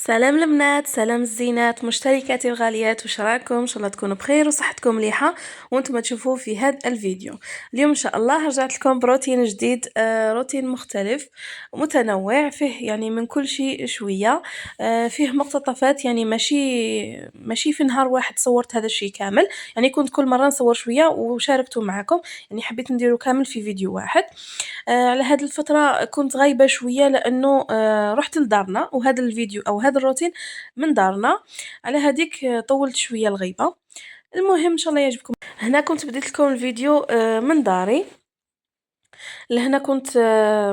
سلام البنات، سلام الزينات، مشتركاتي الغاليات، وش راكم؟ ان شاء الله تكونوا بخير وصحتكم مليحه وانتم تشوفوا في هذا الفيديو. اليوم ان شاء الله رجعت لكم بروتين جديد، روتين مختلف ومتنوع فيه يعني من كل شيء شويه. فيه مقتطفات، يعني ماشي في نهار واحد صورت هذا الشيء كامل، يعني كنت كل مره نصور شويه وشاركته معكم، يعني حبيت نديره كامل في فيديو واحد. على هاد الفترة كنت غايبة شوية لأنه رحت لدارنا، وهذا الفيديو أو هذا الروتين من دارنا، على هاديك طولت شوية الغيبة. المهم إن شاء الله يعجبكم. هنا كنت بديت لكم الفيديو من داري. لهنا كنت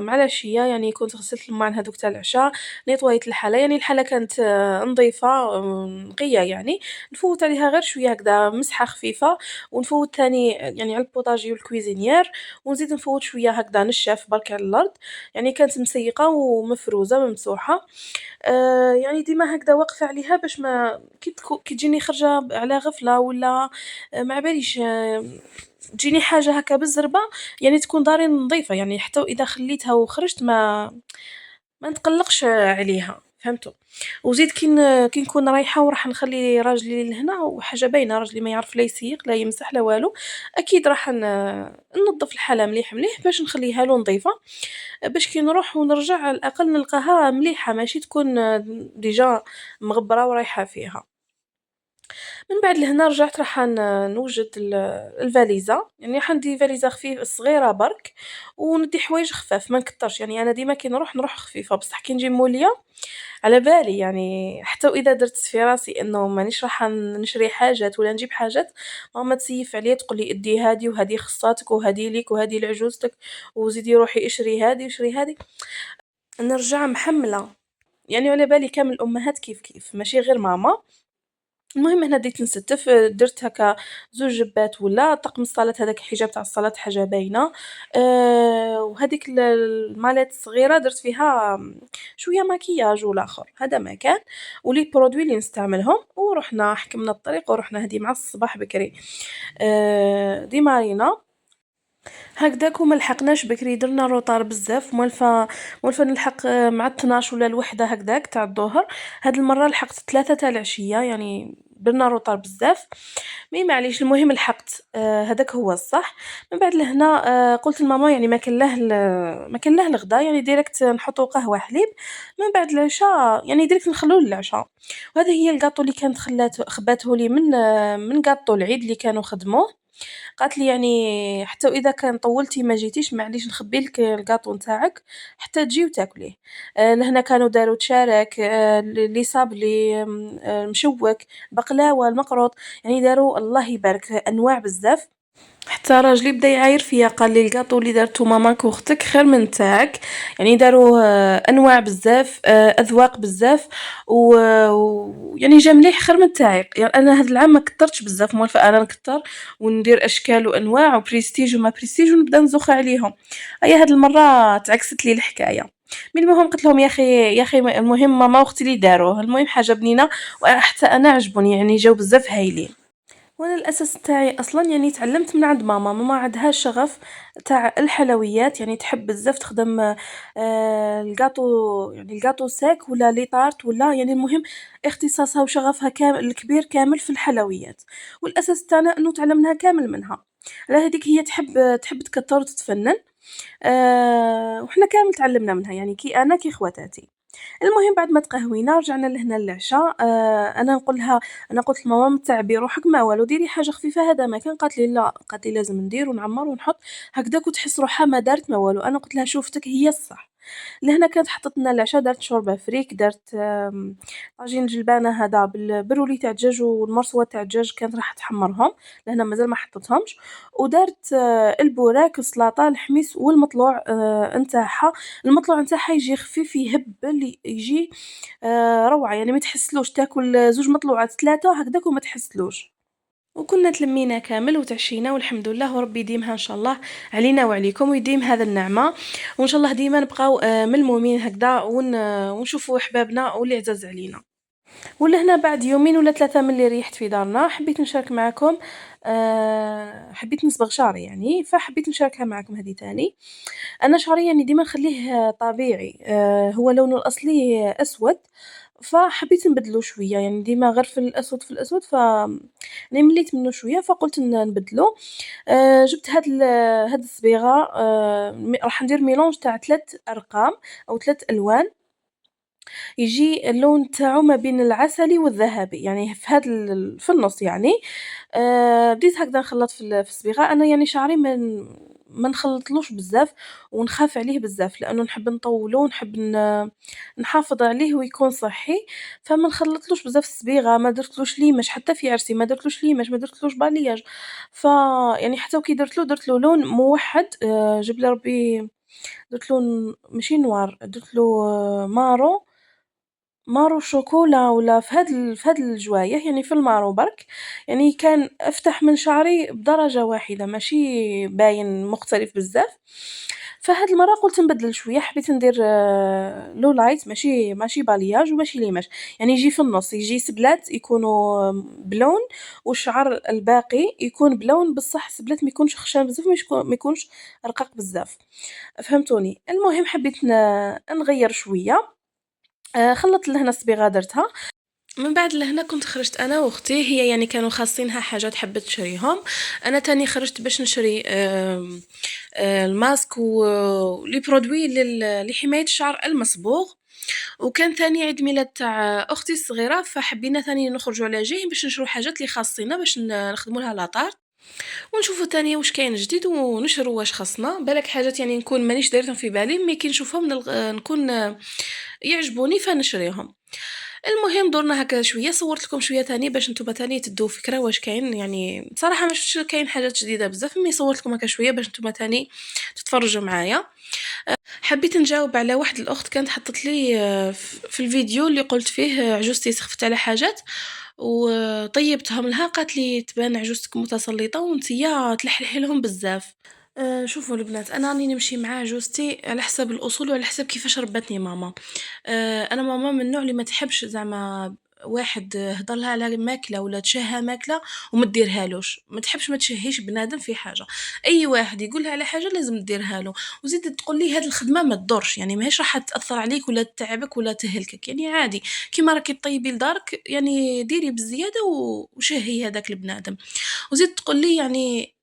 مع العشية، يعني كنت غسلت الماعن هادوك تاع العشاء، نيطويت الحالة، يعني الحالة كانت نظيفة، نقية يعني، نفوت عليها غير شوية هكذا مسحة خفيفة، ونفوت تاني يعني على البوطاجي والكويزينيير، ونزيد نفوت شوية هكذا نشاف برك على الأرض، يعني كانت مسيقة ومفروزة ممسوحة. يعني ديما هكذا واقفة عليها باش ما كي تجيني خرجة على غفلة ولا ما باليش تجيني حاجة هكا بالزربة، يعني تكون داري نظيفة، يعني حتى وإذا خليتها وخرجت ما نتقلقش عليها، فهمتوا؟ وزيد كي نكون رايحة وراح نخلي راجلي لهنا وحاجة باينة، راجلي ما يعرف لا يسيق لا يمسح لا والو، أكيد راح ننظف الحالة مليح مليح باش نخليها له نظيفة، باش كي نروح ونرجع على الأقل نلقاها مليحة، ماشي تكون ديجا مغبرة ورايحة فيها. من بعد لهنا رجعت راح نوجد الفاليزة، يعني راح ندي فاليزة صغيرة برك، وندي حوايج خفاف ما نكترش، يعني أنا ديما كي نروح خفيفة، بصح كي نجي مولية على بالي يعني حتى وإذا درت في راسي إنه مانيش راح نشري حاجات ولا نجيب حاجات، ماما تسيف عليا تقول لي ادي هادي وهادي خصاتك وهادي ليك وهادي لعجوزتك، وزيدي روحي اشري هادي واشري هادي، نرجع محملة، يعني على بالي كامل الأمهات كيف كيف ماشي غير ماما. المهم هنا بديت نستف، درت هكا زوج جبات ولا طقم الصلاة، هذاك الحجاب تاع الصلاة حاجة باينة، وهذيك الماليت الصغيرة درت فيها شوية مكياج والآخر، هذا ما كان، ولي برودوي اللي نستعملهم، ورحنا حكمنا الطريق ورحنا هذه مع الصباح بكري دي مارينا هكداك، وما لحقناش بكري، درنا روطار بزاف، موالفة نلحق مع 12 ولا الوحدة هكداك تاع الظهر، هاد المرة لحقت 3 تاع العشية، يعني درنا روطار بزاف، مي معليش المهم لحقت، هداك هو الصح. من بعد لهنا قلت لماما يعني ما كان له الغدا، يعني ديريكت نحطو قهوة حليب، من بعد العشاء يعني ديريكت نخلوه للعشاء. وهذا هي الكاطو اللي كانت خباته لي من كاطو العيد اللي كانوا خدموه، قالت لي يعني حتى وإذا كان طولتي ما جيتيش معليش نخبي لك الكاطو نتاعك حتى تجي وتاكليه. لهنا كانوا داروا تشارك، لي صابلي، مشوك، بقلاوه، المقروط، يعني داروا الله يبارك انواع بزاف. حتى راجلي بدا يعاير فيا، قال لي الكاطو اللي دارتو ماماك واختك خير من تاعك، يعني داروا انواع بزاف، اذواق بزاف، يعني جا مليح خير من تاعي، يعني انا هاد العام ما كترتش بزاف، موالفه انا نكتر وندير اشكال وانواع وبريستيج وما بريستيج ونبدا نزوخ عليهم. اي هاد المره تعكست لي الحكايه. من المهم قلت لهم يا اخي المهم ماما واختي اللي داروه، المهم حاجه بنينه، وحتى انا عجبوني يعني جاو بزاف هايلين. وانا الاساس تاعي اصلا يعني تعلمت من عند ماما، ماما عندها شغف تاع الحلويات، يعني تحب بزاف تخدم الكاطو، يعني الكاطو ساك ولا لي طارت ولا، يعني المهم اختصاصها وشغفها كامل الكبير كامل في الحلويات، والاساس تاعنا انه تعلمناها كامل منها، على هذيك هي تحب تكتر وتتفنن، وحنا كامل تعلمنا منها، يعني كي انا كي خواتاتي. المهم بعد ما تقهوينا رجعنا لهنا للعشاء، انا قلت لماما ما تعبي روحك ما والو، ديري حاجه خفيفه هذا ما كان، قالت لي لا، قالت لي لازم ندير ونعمر ونحط هكذاك وتحس روحها ما دارت ما والو، انا قلت لها شوفتك هي الصح. لهنا كانت حطت لنا العشاء، دارت شوربه فريك، دارت طاجين جلبانه هذا بالبرولي تاع الدجاج والمرصوه تاع الدجاج، كانت راح تحمرهم، لهنا مازال ما حطتهمش، ودارت البوراك السلطه الحميص والمطلوع نتاعها. المطلوع نتاعها يجي خفيف يهبل يجي روعة، يعني ما تحسلوش تاكل زوج مطلوعات 3 هكداك وما تحسلوش. وكنا تلمينا كامل وتعشينا والحمد لله، وربي يديمها ان شاء الله علينا وعليكم، ويديم هذا النعمة، وان شاء الله ديما نبقاو ملمومين هكذا ونشوفوا احبابنا واللي عزاز علينا. ولهنا بعد يومين ولا 3 من اللي ريحت في دارنا، حبيت نشارك معكم، حبيت نصبغ شعري يعني، فحبيت نشاركها معكم هذه تاني. أنا شعري يعني ديما نخليه طبيعي، هو لونه الأصلي أسود، فحبيت نبدلو شوية، يعني ديما غير في الأسود، في الأسود، يعني مليت منه شوية فقُلت نبدلو. جبت هاد الصبيغة، راح ندير ميلونج تاع 3 أرقام أو 3 ألوان، يجي اللون تاعو ما بين العسلي والذهبي، يعني في هاد في النُص يعني. بديت هكذا نخلّط في الصبيغة. أنا يعني شعري ما نخلّطلوش بزاف ونخاف عليه بزاف، لأنه نحب نطوّلو ونحب نحافظ عليه ويكون صحّي، فما نخلّطلوش بزاف الصبيغة، ما درتلوش ليماج حتى في عرسي ما درتلوش ليماج، ما درتلوش بالياج. يعني حتى وكي درت له لون موحّد، جاب لي ربي درت له ماشي نوار، درت له مارون، مارو شوكولا ولا في هاد الجوايه، يعني في المارو برك، يعني كان أفتح من شعري بدرجة واحدة ماشي باين مختلف بزاف. فهاد المرة قُلت نبدّل شوية، حبيت ندير low light، ماشي بالياج وماشي ليماج، يعني يجي في النُص، يجي سبلات يكونوا بلون والشعر الباقي يكون بلون، بصح سبلات ما يكونش خشن بزاف ما يكونش رقيق بزاف، فهمتوني؟ المهم حبيت نغيّر شوية. خلّطت لهنا الصبيغة درتها، من بعد لهنا كنت خرجت أنا وأختي، هي يعني كانوا خاصينها حاجات حبّت تشريهم، أنا تاني خرجت باش نشري الماسك لي برودوي لحماية الشعر المصبوغ، وكان تاني عيد ميلاد تاع أختي الصغيرة، فحبينا تاني نخرجوا على جيه باش نشرو حاجات لي خاصينا باش نخدموا لها لاطار، ونشوفوا تاني واش كاين جديد ونشرو واش خاصنا، بالك حاجات يعني نكون مانيش دايرتهم في بالي مي كي نشوفهم نكون يعجبوني فنشريهم. المهم درنا هكا شوية، صورت لكم شوية تاني باش نتوما تاني تدو فكرة واش كاين، يعني بصراحة ما شفتش كاين حاجات جديدة بزاف، مي صورت لكم هكا شوية باش نتوما تاني تتفرجوا معايا. حبيت نجاوب على واحد الأخت كانت حطت لي في الفيديو اللي قلت فيه عجوزتي سخفت على حاجات وطيبتهم لها، قالت لي تبان عجوزتك متسلطة وانتيا تلحلحي لهم بزاف. شوفوا البنات، انا راني نمشي مع عجوزتي على حسب الاصول وعلى حسب كيفاش ربتني ماما. انا ماما من النوع اللي ما تحبش زعما واحد هضر لها على ماكله ولا تشهى ماكله وما ديرهالوش، ما تحبش ما تشهيش بنادم في حاجه، اي واحد يقول لها على حاجه لازم ديرها له، وزيد تقول لي هذه الخدمه ما تضرش، يعني ماهيش راح تاثر عليك ولا تتعبك ولا تهلكك، يعني عادي كيما راكي طيبي لدارك يعني ديري بزياده وشهي هذاك البنادم. وزيد تقول لي يعني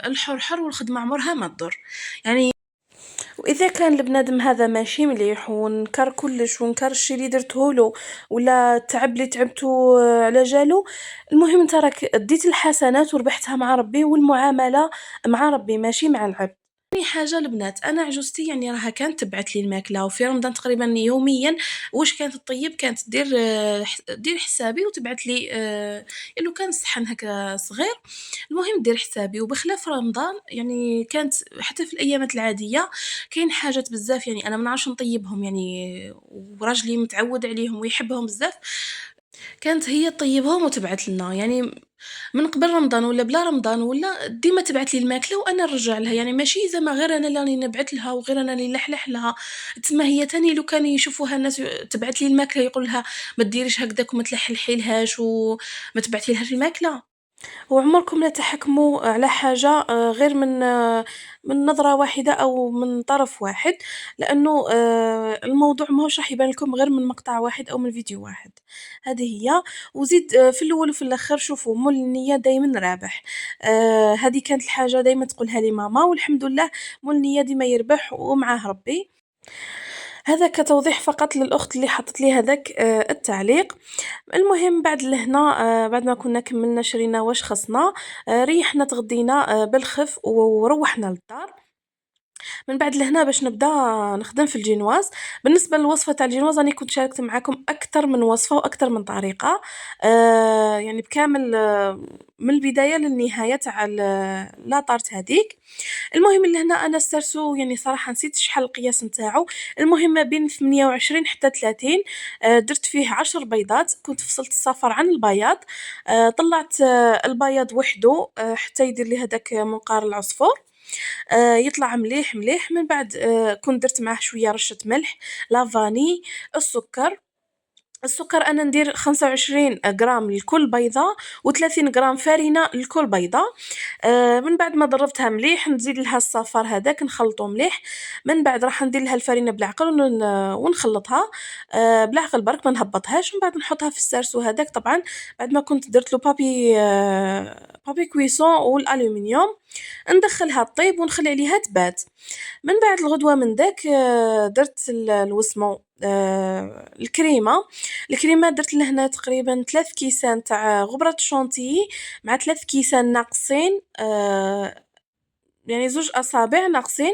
الحُر حُر والخدمة عمرها ما تضر، يعني وإذا كان البنادم هذا ماشي مليح ونكر كلش ونكر الشي اللي درته له ولا التعب اللي تعبته على جالو، المهم انت راك ديت الحسنات وربحتها مع ربي، والمعاملة مع ربي ماشي مع العبد. تاني حاجة البنات، أنا عجوزتي يعني راها كانت تبعت لي الماكلة، وفي رمضان تقريبا يوميا واش كانت تطيب كانت دير حسابي وتبعت لي لو كان صحن هكا صغير، المهم دير حسابي. وبخلاف رمضان يعني كانت حتى في الأيامات العادية كاين حاجات بزاف يعني أنا ما نعرفش نطيبهم، يعني وراجلي متعود عليهم ويحبهم بزاف، كانت هي تطيبهم وتبعت لنا، يعني من قبل رمضان ولا بلا رمضان ولا ديما تبعت لي الماكلة وأنا نرجع لها، يعني ماشي زعما غير أنا اللي راني نبعت لها وغير أنا اللي نلحلح لها، تسمى هي تاني لو كانوا يشوفوها الناس تبعت لي الماكلة يقول لها ما ديريش هكداك وما تلحلحي لهاش وما تبعتي لهاش الماكلة. وعمركم لا تحكموا على حاجة غير من نظرة واحدة أو من طرف واحد، لأنه الموضوع ماهوش راح يبان لكم غير من مقطع واحد أو من فيديو واحد، هذه هي. وزيد في الأول وفي الآخر شوفوا مول النية دايما رابح. هذه كانت الحاجة دايما تقولها لي ماما، والحمد لله مول النية ديما يربح ومعاه ربي. هذا كتوضيح فقط للأخت اللي حطت لي هذاك التعليق. المهم بعد لهنا بعد ما كنا كملنا شرينا واش خصنا، ريحنا تغدينا بالخف وروحنا للدار. من بعد لهنا باش نبدا نخدم في الجينواز. بالنسبه للوصفه تاع الجينواز راني كنت شاركت معكم اكثر من وصفه واكثر من طريقه، يعني بكامل من البدايه للنهايه تاع لاطارت هذيك. المهم لهنا أنا السرسو يعني صراحة نسيت شحال القياس نتاعو، المهم ما بين 28 حتى 30، درت فيه 10 بيضات، كنت فصلت الصفر عن البياض، طلعت البياض وحده حتى يدير لي هذاك منقار العصفور، يطلع مليح مليح. من بعد كنت درت معاه شوية رشة ملح، لافاني، السكر، السكر أنا ندير 25 غرام لكل بيضة و30 غرام فرينة لكل بيضة. من بعد ما ضربتها مليح نزيد لها الصفار هذاك نخلطو مليح. من بعد راح ندير لها الفرينة بالعقل ونخلطها بالعقل برك ما نهبطهاش. من بعد نحطها في السارسو هذاك طبعا بعد ما كنت درت له بابي كويسون والالومنيوم. ندخلها طيب ونخلي عليها تبات. من بعد الغدوة من داك درت الوسمو الكريمة درت لهنا تقريبا 3 كيسان تاع غبرة الشونتيي مع 3 كيسان ناقصين يعني 2 أصابع ناقصين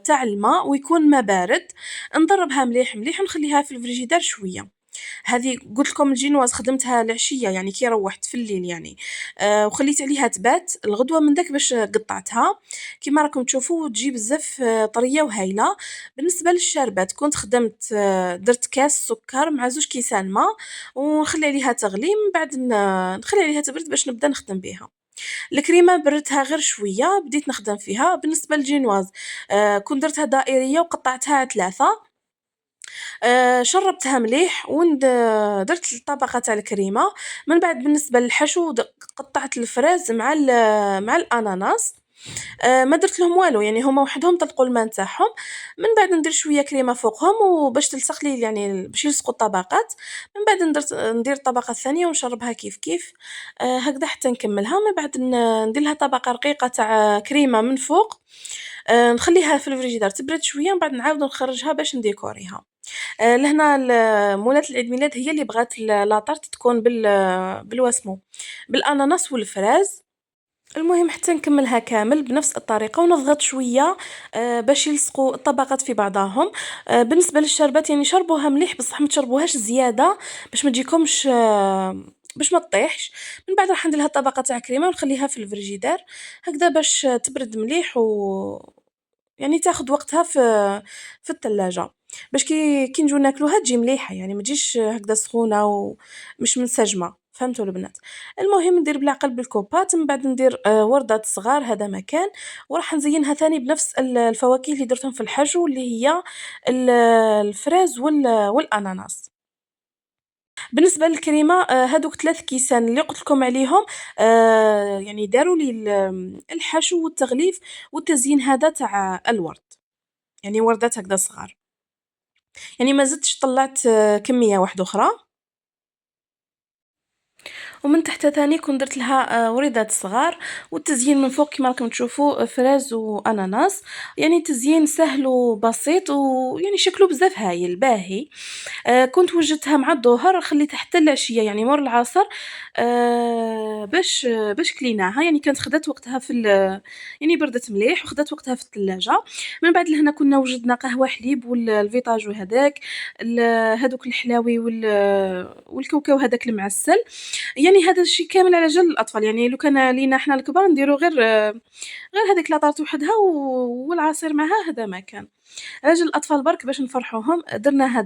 تاع الماء ويكون ما بارد. نضربها مليح مليح ونخليها في الفريجيدار شوية. هذه قلت لكم الجينواز خدمتها العشية يعني كي روحت في الليل يعني وخليت عليها تبات الغدوة من داك باش قطعتها كيما راكم تشوفوا تجي بزاف طرية وهايلة. بالنسبة للشربات كنت خدمت درت كاس سكر مع 2 كيسان ماء ونخلي عليها تغلي. من بعد نخلي عليها تبرد باش نبدا نخدم بها. الكريمة بردتها غير شوية بديت نخدم فيها. بالنسبة للجينواز كنت درتها دائرية وقطعتها على 3. شربتها مليح درت الطبقة تاع الكريمة. من بعد بالنسبة للحشو قطعت الفراز مع الأناناس. ما درت لهم والو يعني هما وحدهم طلقوا الماء نتاعهم. من بعد ندير شوية كريمة فوقهم وباش تلصق لي يعني باش يلصقوا الطبقات. من بعد ندير الطبقة الثانية ونشربها كيف كيف هكذا حتى نكملها. من بعد ندير لها طبقة رقيقة تاع كريمة من فوق. نخليها في الفريجيدار تبرد شوية من بعد نعاود نخرجها باش نديكوريها. لهنا مولات العيد ميلاد هي اللي بغات لاطارت تكون بالواسمو بالاناناس والفراز. المهم حتى نكملها كامل بنفس الطريقة ونضغط شوية باش يلصقوا الطبقات في بعضهم. بالنسبة للشربات يعني شربوها مليح بصح ما تشربوهاش زيادة باش ما تجيكمش باش ما تطيحش. من بعد راح ندير لها طبقة تاع كريمة ونخليها في الفريجيدار هكذا باش تبرد مليح يعني تاخد وقتها في الثلاجة باش كي نجو ناكلوها تجي مليحة يعني ما تجيش هكذا سخونة ومش منسجمة. فهمتوا البنات؟ المهم ندير بالعقل بالكوبات. من بعد ندير وردات صغار هذا مكان وراح نزينها ثاني بنفس الفواكه اللي درتهم في الحشو اللي هي الفراز والاناناس. بالنسبة للكريمة هادوك 3 كيسان اللي قلت لكم عليهم يعني داروا لي الحشو والتغليف والتزيين هذا تاع الورد يعني وردات هكذا صغار. يعني ما زدتش طلعت كمية واحدة أخرى. ومن تحت تاني كنت درت لها وريدات صغار والتزيين من فوق كما راكم تشوفوا فراز واناناس. يعني تزيين سهل وبسيط ويعني شكله بزاف هايل باهي. كنت وجدتها مع الظهر خليتها حتى العشية يعني مور العصر باش كليناها يعني كانت خدات وقتها يعني بردت مليح وخدات وقتها في الثلاجة. من بعد لهنا كنا وجدنا قهوة حليب والفيتاج وهذاك هذوك الحلاوي والكاوكاو هذاك المعسل. يعني هذا الشيء كامل على جال الأطفال يعني لو كان لينا حنا الكبار نديرو غير هذيك لاطارت وحدها والعصير معها هذا ما كان. على جال الأطفال برك باش نفرحوهم درنا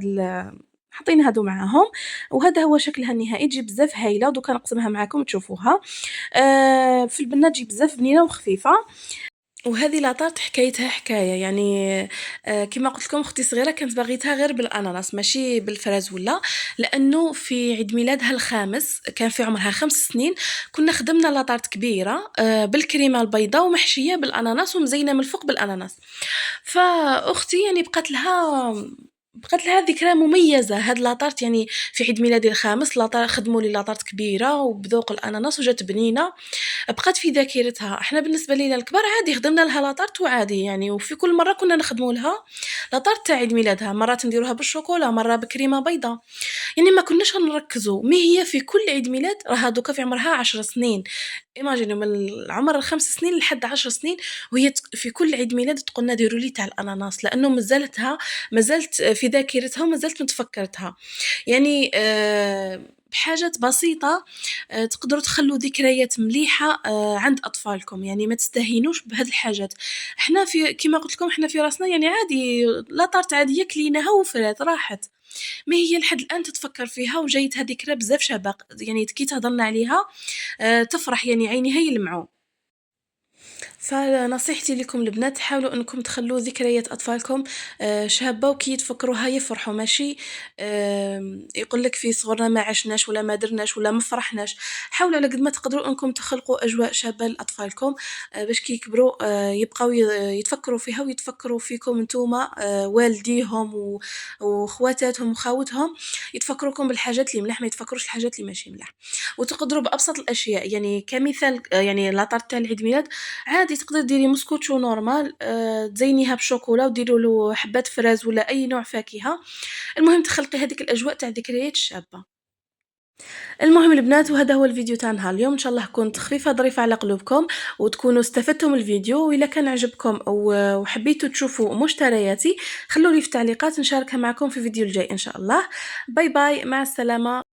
حطينا هادو معاهم. وهذا هو شكلها النهائي تجي بزاف هايله ودوكا نقسمها معكم تشوفوها. في البنات تجي بزاف بنينه وخفيفه. وهذه لاطارت حكايتها حكايه يعني كما قلت لكم اختي صغيره كانت باغيتها غير بالاناناس ماشي بالفراز ولا. لانه في عيد ميلادها الخامس كان في عمرها 5 سنين كنا خدمنا لاطارت كبيره بالكريمه البيضاء ومحشيه بالاناناس ومزينه من الفوق بالاناناس. فاختي يعني بقات لها ذكرى مميزة هاد لاطارت يعني في عيد ميلادي الخامس خدموا لي لاطارت كبيرة وبذوق الأناناس وجات بنينة بقات في ذاكرتها. احنا بالنسبة لينا الكبار عادي خدمنا لها لاطارت وعادي يعني وفي كل مرة كنا نخدموا لها لاطارت تاع عيد ميلادها مرات نديروها بالشوكولا مرة بكريمة بيضاء. يعني ما كناش نركزوا مي هي في كل عيد ميلاد راها دوكا في عمرها 10 سنين. ايماجينو من العمر 5 سنين لحد 10 سنين وهي في كل عيد ميلاد تقولنا ديروا لي تاع الاناناس لانه مازالت في ذاكرتها ومازالت متفكرتها. يعني بحاجات بسيطة تقدروا تخلوا ذكريات مليحة عند أطفالكم يعني ما تستهينوش بهذه الحاجات. احنا كما قلت لكم احنا في راسنا يعني عادي لا طارت عادية كليناها وفرات راحت. ما هي لحد الآن تتفكر فيها وجايتها ذكرى بزاف شابة يعني كي تهضرنا عليها تفرح يعني عينيها يلمعوا. فنصيحتي لكم البنات حاولوا انكم تخلوا ذكريات اطفالكم شابه، وكي يتفكروها يفرحوا، ماشي يقول لك في صغرنا ما عشناش ولا ما درناش ولا ما فرحناش. حاولوا على قد ما تقدروا انكم تخلقوا اجواء شابه لاطفالكم، باش كي يكبروا يبقاو يتفكروا فيها ويتفكروا فيكم نتوما، والديهم وخواتاتهم وخاوتهم، يتفكروكم بالحاجات اللي ملاح، ما يتفكروش الحاجات اللي ماشي ملاح. وتقدروا بابسط الاشياء، يعني كمثال يعني لاطارت تاع العيد ميلاد عادي تقدر ديري مسكوتشو نورمال، تزينيها بشوكولا وديروا له حبات فراز ولا اي نوع فاكهه. المهم تخلقي هذيك الاجواء تاع ذكريات الشابه. المهم البنات، وهذا هو الفيديو تاعنا اليوم، ان شاء الله كنت خفيفه ظريفه على قلوبكم وتكونوا استفدتم من الفيديو. واذا كان عجبكم وحبيتوا تشوفوا مشترياتي، خلوا لي في التعليقات نشاركها معكم في الفيديو الجاي ان شاء الله. باي باي، مع السلامه.